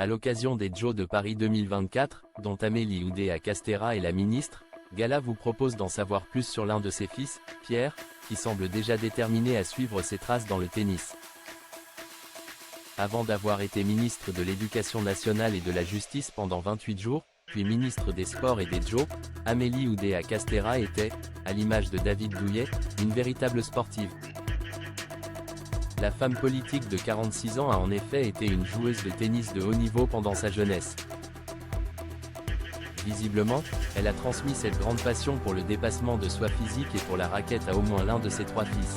À l'occasion des Jeux de Paris 2024, dont Amélie Oudéa-Castéra est la ministre, Gala vous propose d'en savoir plus sur l'un de ses fils, Pierre, qui semble déjà déterminé à suivre ses traces dans le tennis. Avant d'avoir été ministre de l'Éducation nationale et de la Justice pendant 28 jours, puis ministre des Sports et des Jeux, Amélie Oudéa-Castéra était, à l'image de David Douillet, une véritable sportive. La femme politique de 46 ans a en effet été une joueuse de tennis de haut niveau pendant sa jeunesse. Visiblement, elle a transmis cette grande passion pour le dépassement de soi physique et pour la raquette à au moins l'un de ses 3 fils.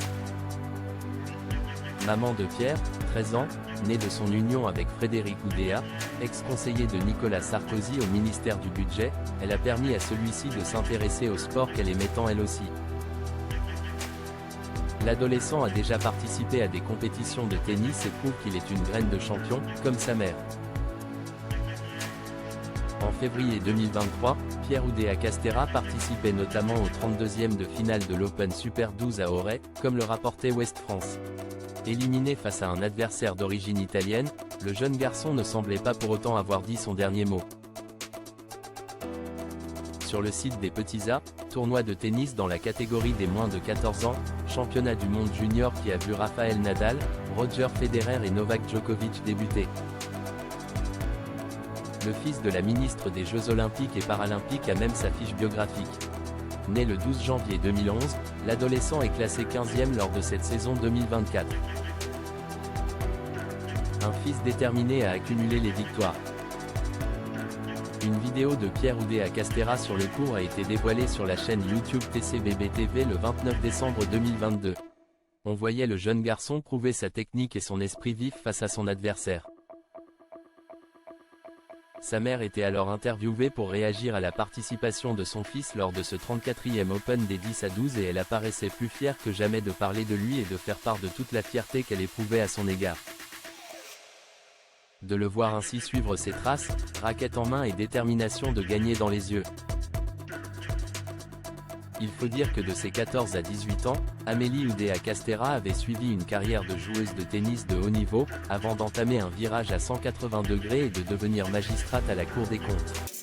Maman de Pierre, 13 ans, né de son union avec Frédéric Oudéa, ex-conseiller de Nicolas Sarkozy au ministère du Budget, elle a permis à celui-ci de s'intéresser au sport qu'elle aimait tant elle aussi. L'adolescent a déjà participé à des compétitions de tennis et prouve qu'il est une graine de champion, comme sa mère. En février 2023, Pierre Oudéa-Castéra participait notamment au 32e de finale de l'Open Super 12 à Auray, comme le rapportait Ouest France. Éliminé face à un adversaire d'origine italienne, le jeune garçon ne semblait pas pour autant avoir dit son dernier mot. Sur le site des Petits A, tournoi de tennis dans la catégorie des moins de 14 ans, championnat du monde junior qui a vu Rafael Nadal, Roger Federer et Novak Djokovic débuter. Le fils de la ministre des Jeux Olympiques et Paralympiques a même sa fiche biographique. Né le 12 janvier 2011, l'adolescent est classé 15e lors de cette saison 2024. Un fils déterminé à accumuler les victoires. Une vidéo de Pierre Oudéa-Castéra sur le court a été dévoilée sur la chaîne YouTube TCBB TV le 29 décembre 2022. On voyait le jeune garçon prouver sa technique et son esprit vif face à son adversaire. Sa mère était alors interviewée pour réagir à la participation de son fils lors de ce 34e Open des 10 à 12 et elle apparaissait plus fière que jamais de parler de lui et de faire part de toute la fierté qu'elle éprouvait à son égard. De le voir ainsi suivre ses traces, raquette en main et détermination de gagner dans les yeux. Il faut dire que de ses 14 à 18 ans, Amélie Oudéa-Castéra avait suivi une carrière de joueuse de tennis de haut niveau, avant d'entamer un virage à 180 degrés et de devenir magistrate à la Cour des comptes.